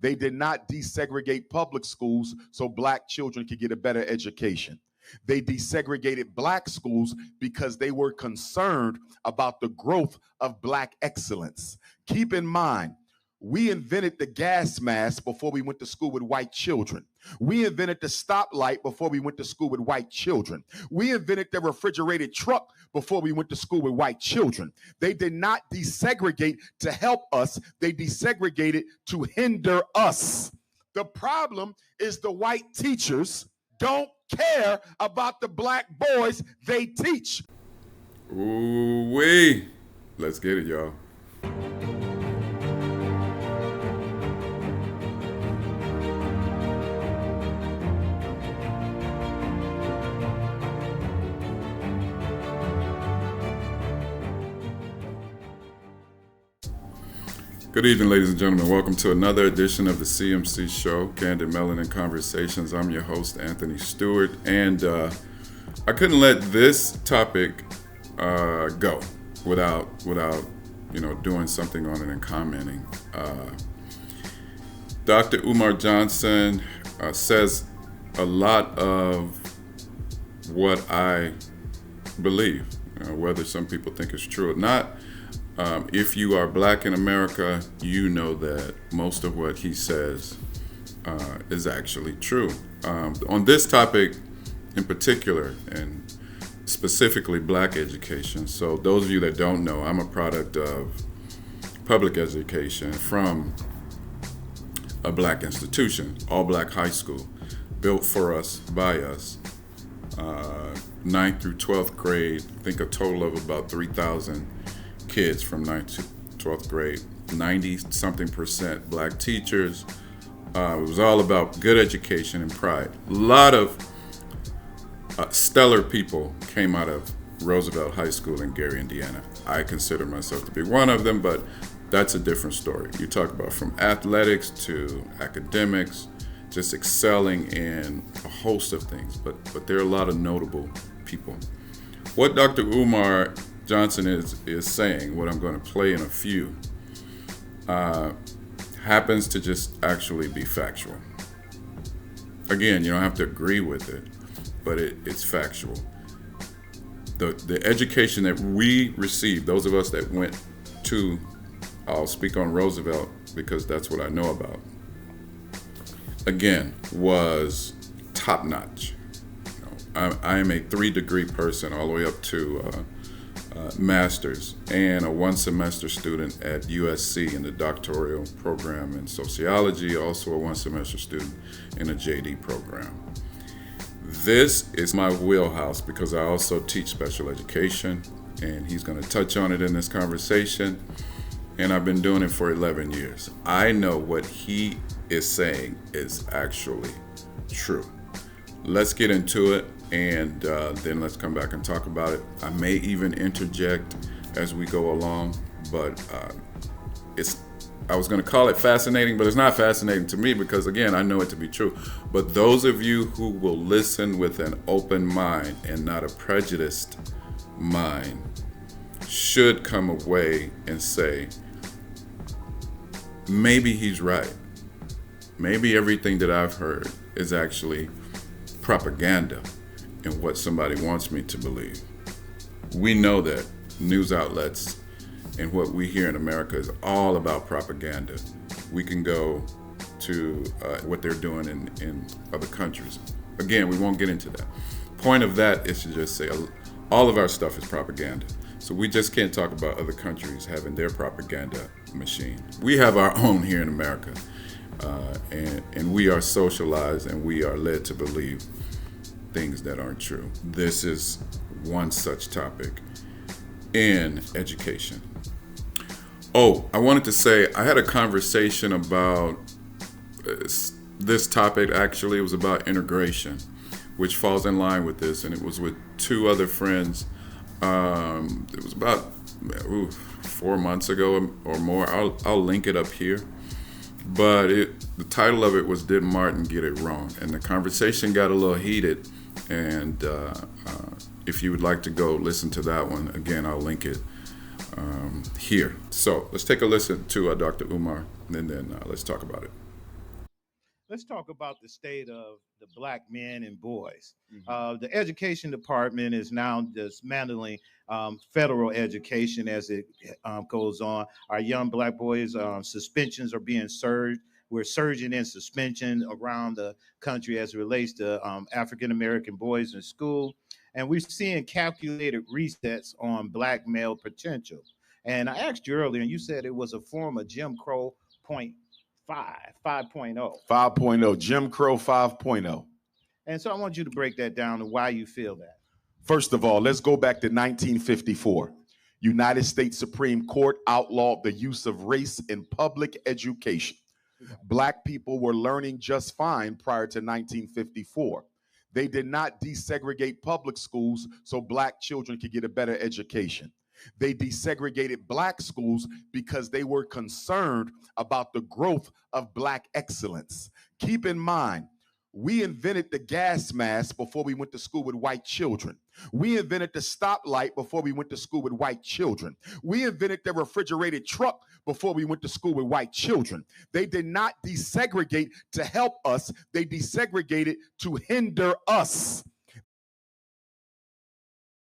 They did not desegregate public schools so black children could get a better education. They desegregated black schools because they were concerned about the growth of black excellence. Keep in mind, we invented the gas mask before we went to school with white children. We invented the stoplight before we went to school with white children. We invented the refrigerated truck before we went to school with white children. They did not desegregate to help us. They desegregated to hinder us. The problem is the white teachers don't care about the black boys they teach. Ooh-wee. Let's get it, y'all. Good evening, ladies and gentlemen. Welcome to another edition of the CMC Show, Candid Melanin Conversations. I'm your host, Anthony Stewart, and I couldn't let this topic go without doing something on it and commenting. Dr. Umar Johnson says a lot of what I believe, whether some people think it's true or not. If you are black in America, you know that most of what he says is actually true. On this topic in particular, and specifically black education, so those of you that don't know, I'm a product of public education from a black institution, all black high school, built for us, by us. 9th through 12th grade, I think a total of about 3,000 kids from 9th to 12th grade, 90-something% black teachers. It was all about good education and pride. A lot of stellar people came out of Roosevelt High School in Gary, Indiana. I consider myself to be one of them, but that's a different story. You talk about from athletics to academics, just excelling in a host of things, but there are a lot of notable people. What Dr. Umar Johnson is saying, what I'm going to play in a few, happens to just actually be factual. Again, you don't have to agree with it, but it's factual. The education that we received, those of us that went to, I'll speak on Roosevelt because that's what I know about, again, was top-notch. I am a 3-degree person all the way up to master's and a 1-semester student at USC in the doctoral program in sociology, also a 1-semester student in a JD program. This is my wheelhouse because I also teach special education, and he's going to touch on it in this conversation, and I've been doing it for 11 years. I know what he is saying is actually true. Let's get into it. And then let's come back and talk about it. I may even interject as we go along, but I was going to call it fascinating, but it's not fascinating to me because, again, I know it to be true. But those of you who will listen with an open mind and not a prejudiced mind should come away and say, maybe he's right. Maybe everything that I've heard is actually propaganda and what somebody wants me to believe. We know that news outlets and what we hear in America is all about propaganda. We can go to what they're doing in other countries. Again, we won't get into that. Point of that is to just say all of our stuff is propaganda. So we just can't talk about other countries having their propaganda machine. We have our own here in America, and we are socialized and we are led to believe things that aren't true. This is one such topic in education. Oh, I wanted to say I had a conversation about this topic. Actually, it was about integration, which falls in line with this, and it was with 2 other friends. It was about 4 months ago or more. I'll link it up here. But the title of it was "Did Martin Get It Wrong?" And the conversation got a little heated. And if you would like to go listen to that one, again, I'll link it here. So let's take a listen to Dr. Umar, and then let's talk about it. let's talk about the state of the black men and boys. Mhm. The education department is now dismantling federal education as it goes on. Our young black boys, suspensions are being surged. We're surging in suspension around the country as it relates to African American boys in school. And we're seeing calculated resets on black male potential. And I asked you earlier, and you said it was a form of Jim Crow point 5.0. 5.0, Jim Crow 5.0. And so I want you to break that down and why you feel that. First of all, let's go back to 1954. United States Supreme Court outlawed the use of race in public education. Black people were learning just fine prior to 1954. They did not desegregate public schools so black children could get a better education. They desegregated black schools because they were concerned about the growth of black excellence. Keep in mind, we invented the gas mask before we went to school with white children. We invented the stoplight before we went to school with white children. We invented the refrigerated truck before we went to school with white children. They did not desegregate to help us. They desegregated to hinder us.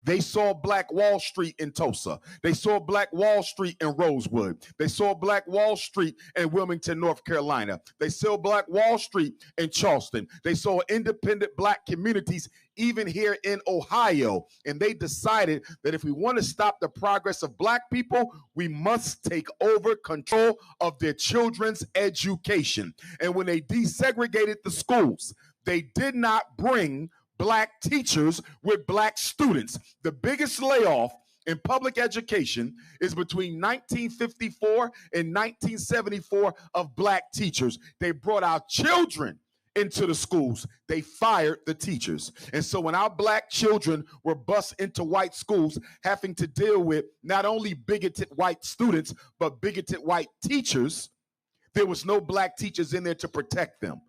They saw Black Wall Street in Tulsa. They saw Black Wall Street in Rosewood. They saw Black Wall Street in Wilmington, North Carolina. They saw Black Wall Street in Charleston. They saw independent black communities even here in Ohio. And they decided that if we want to stop the progress of black people, we must take over control of their children's education. And when they desegregated the schools, they did not bring black teachers with black students. The biggest layoff in public education is between 1954 and 1974 of black teachers. They brought our children into the schools. They fired the teachers. And so when our black children were bused into white schools, having to deal with not only bigoted white students, but bigoted white teachers, there was no black teachers in there to protect them.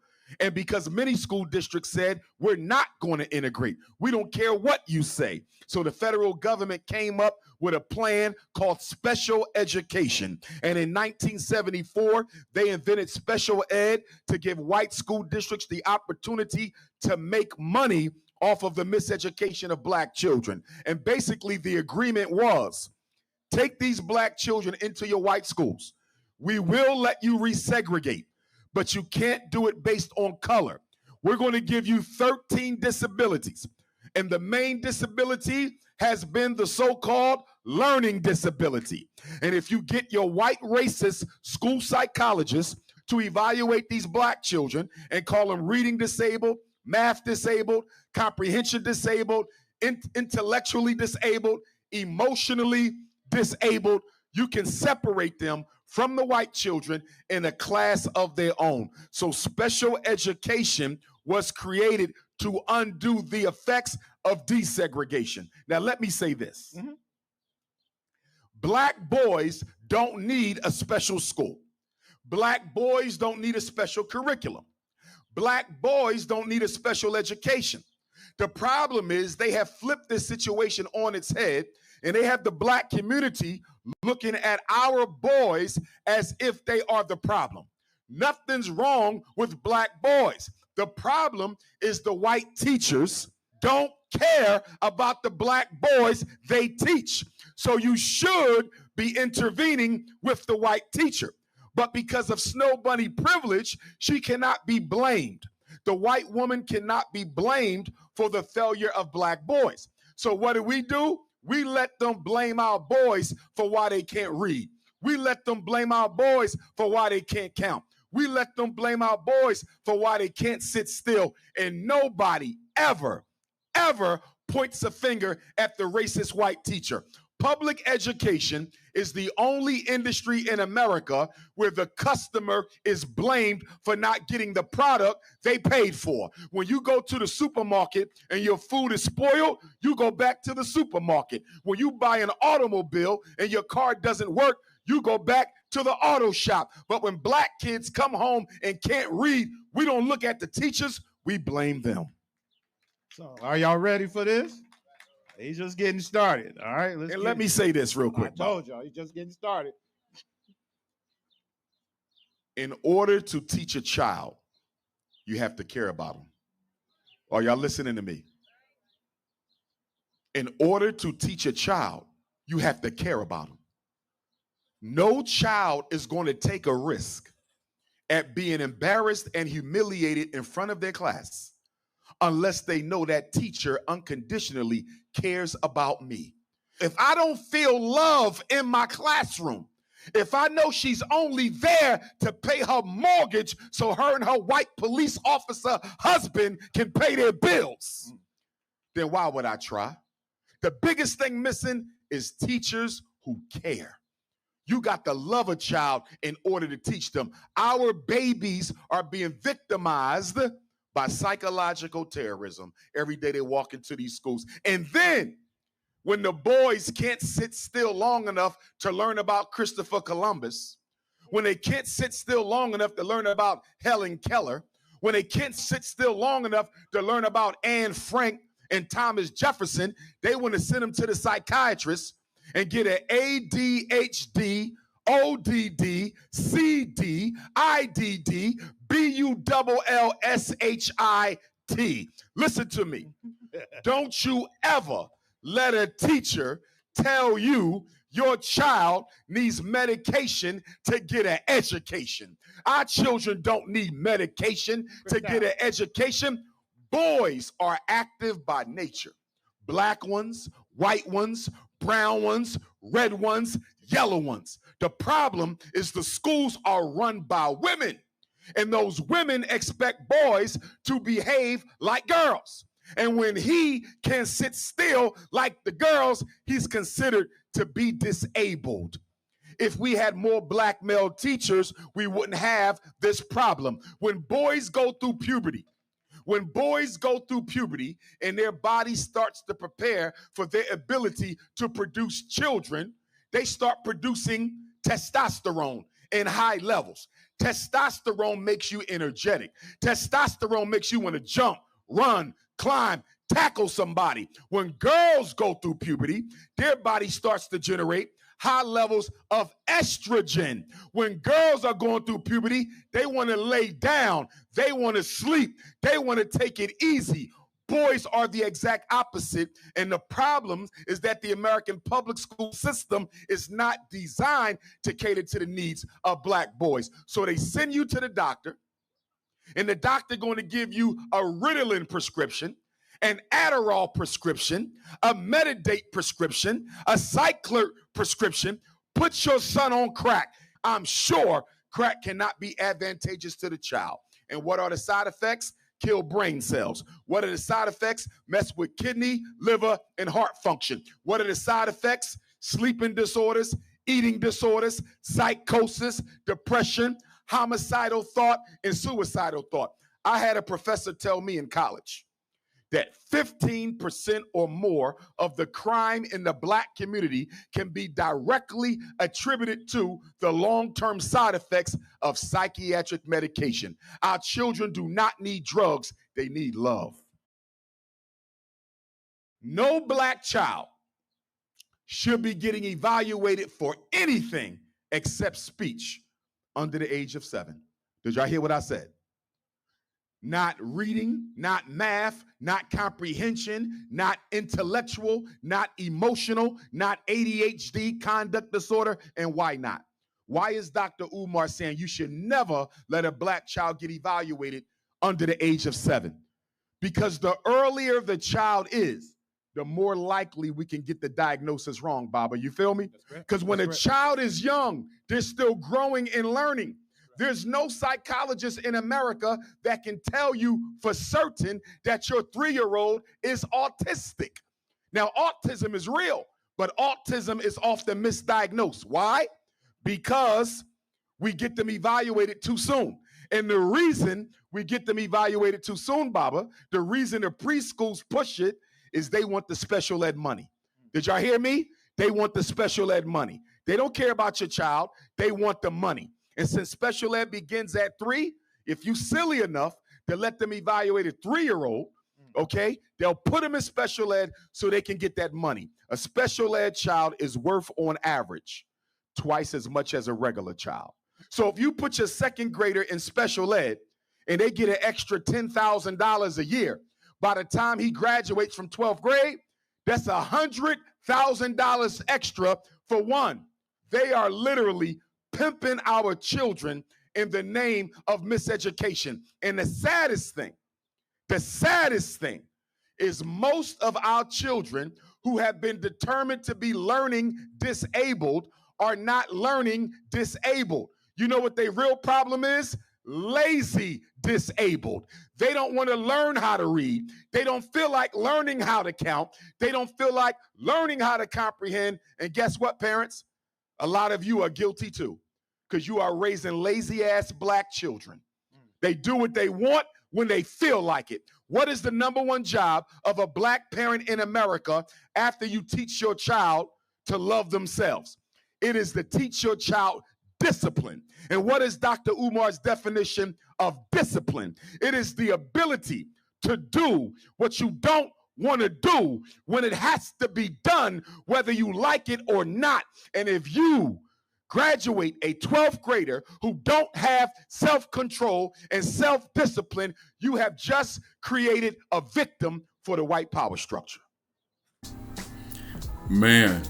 And because many school districts said, we're not going to integrate. We don't care what you say. So the federal government came up with a plan called special education. And in 1974, they invented special ed to give white school districts the opportunity to make money off of the miseducation of black children. And basically the agreement was, take these black children into your white schools. We will let you resegregate, but you can't do it based on color. We're going to give you 13 disabilities. And the main disability has been the so-called learning disability. And if you get your white racist school psychologist to evaluate these black children and call them reading disabled, math disabled, comprehension disabled, intellectually disabled, emotionally disabled, you can separate them from the white children in a class of their own. So special education was created to undo the effects of desegregation. Now, let me say this. Black boys don't need a special school. Black boys don't need a special curriculum. Black boys don't need a special education. The problem is they have flipped this situation on its head, and they have the black community looking at our boys as if they are the problem. Nothing's wrong with black boys. The problem is the white teachers don't care about the black boys they teach. So you should be intervening with the white teacher. But because of Snow Bunny privilege, she cannot be blamed. The white woman cannot be blamed for the failure of black boys. So what do? We let them blame our boys for why they can't read. We let them blame our boys for why they can't count. We let them blame our boys for why they can't sit still. And nobody ever points a finger at the racist white teacher. Public education is the only industry in America where the customer is blamed for not getting the product they paid for. When you go to the supermarket and your food is spoiled, you go back to the supermarket. When you buy an automobile and your car doesn't work, you go back to the auto shop. But when black kids come home and can't read, we don't look at the teachers, we blame them. So are y'all ready for this? He's just getting started. All right. Let me say this real quick. I told y'all, he's just getting started. In order to teach a child You have to care about them. Are y'all listening to me? In order to teach a child, you have to care about them. No child is going to take a risk at being embarrassed and humiliated in front of their class unless they know that teacher unconditionally cares about me. If I don't feel love in my classroom, if I know she's only there to pay her mortgage so her and her white police officer husband can pay their bills, then why would I try? The biggest thing missing is teachers who care. You got to love a child in order to teach them. Our babies are being victimized by psychological terrorism every day they walk into these schools. And then when the boys can't sit still long enough to learn about Christopher Columbus, when they can't sit still long enough to learn about Helen Keller, when they can't sit still long enough to learn about Anne Frank and Thomas Jefferson, they want to send them to the psychiatrist and get an ADHD, ODD, CD, IDD, BULLSHIT. Listen to me. Don't you ever let a teacher tell you your child needs medication to get an education. Our children don't need medication to get an education. Boys are active by nature. Black ones, white ones, brown ones, red ones, yellow ones. The problem is the schools are run by women, and those women expect boys to behave like girls. And when he can sit still like the girls, he's considered to be disabled. If we had more black male teachers, we wouldn't have this problem. When boys go through puberty, and their body starts to prepare for their ability to produce children, they start producing testosterone in high levels. Testosterone makes you energetic. Testosterone makes you want to jump, run, climb, tackle somebody. When girls go through puberty, their body starts to generate high levels of estrogen. When girls are going through puberty, they want to lay down, they want to sleep, they want to take it easy. Boys are the exact opposite, and the problem is that the American public school system is not designed to cater to the needs of black boys. So they send you to the doctor, and the doctor going to give you a Ritalin prescription, an Adderall prescription, a Metadate prescription, a Cycler prescription. Put your son on crack. I'm sure crack cannot be advantageous to the child. And what are the side effects? Kill brain cells. What are the side effects? Mess with kidney, liver, and heart function. What are the side effects? Sleeping disorders, eating disorders, psychosis, depression, homicidal thought, and suicidal thought. I had a professor tell me in college that 15% or more of the crime in the black community can be directly attributed to the long-term side effects of psychiatric medication. Our children do not need drugs, they need love. No black child should be getting evaluated for anything except speech under the age of 7. Did y'all hear what I said? Not reading, not math, not comprehension, not intellectual, not emotional, not ADHD, conduct disorder, and why not? Why is Dr. Umar saying you should never let a black child get evaluated under the age of 7? Because the earlier the child is, the more likely we can get the diagnosis wrong, Baba. You feel me? Because when a child is young, they're still growing and learning. There's no psychologist in America that can tell you for certain that your 3-year-old is autistic. Now, autism is real, but autism is often misdiagnosed. Why? Because we get them evaluated too soon. And the reason we get them evaluated too soon, Baba, the reason the preschools push it is they want the special ed money. Did y'all hear me? They want the special ed money. They don't care about your child. They want the money. And since special ed begins at 3, if you silly enough to let them evaluate a 3-year-old, okay, they'll put them in special ed so they can get that money. A special ed child is worth, on average, twice as much as a regular child. So if you put your 2nd grader in special ed and they get an extra $10,000 a year. By the time he graduates from 12th grade, that's $100,000 extra for one. They are literally pimping our children in the name of miseducation. And the saddest thing is most of our children who have been determined to be learning disabled are not learning disabled. You know what their real problem is? Lazy disabled. They don't want to learn how to read. They don't feel like learning how to count. They don't feel like learning how to comprehend. And guess what, parents? A lot of you are guilty too, because you are raising lazy ass black children. They do what they want when they feel like it. What is the number one job of a black parent in America after you teach your child to love themselves? It is to teach your child discipline. And what is Dr. Umar's definition of discipline? It is the ability to do what you don't want to do when it has to be done, whether you like it or not. And if you graduate a 12th grader who don't have self-control and self-discipline, you have just created a victim for the white power structure. Man,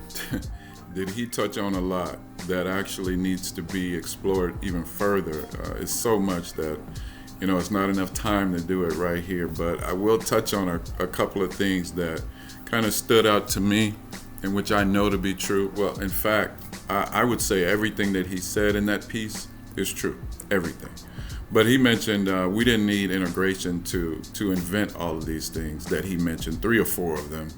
did he touch on a lot that actually needs to be explored even further. It's so much that, it's not enough time to do it right here, but I will touch on a couple of things that kind of stood out to me and which I know to be true. Well, in fact, I would say everything that he said in that piece is true, everything. But he mentioned we didn't need integration to invent all of these things that he mentioned, 3 or 4 of them,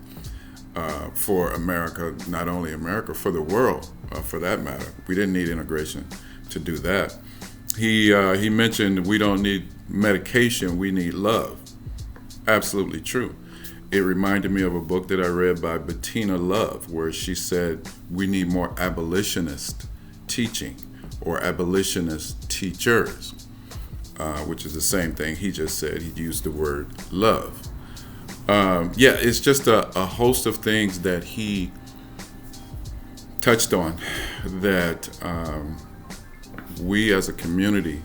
for America, not only America, for the world, for that matter. We didn't need integration to do that. He mentioned we don't need medication, we need love. Absolutely true. It reminded me of a book that I read by Bettina Love, where she said we need more abolitionist teaching or abolitionist teachers, which is the same thing he just said. He used the word love. It's just a host of things that he touched on that we as a community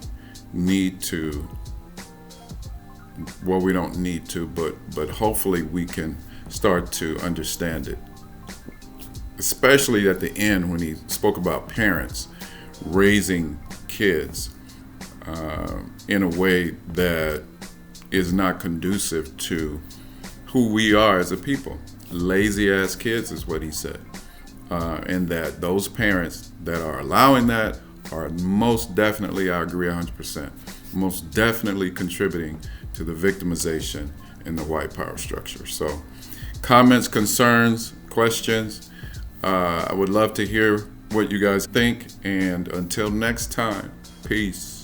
need to, well, we don't need to, but hopefully we can start to understand it. Especially at the end when he spoke about parents raising kids in a way that is not conducive to who we are as a people. Lazy ass kids is what he said. And that those parents that are allowing that are most definitely, I agree 100%, most definitely contributing to the victimization in the white power structure. So comments, concerns, questions, I would love to hear what you guys think. And until next time, peace.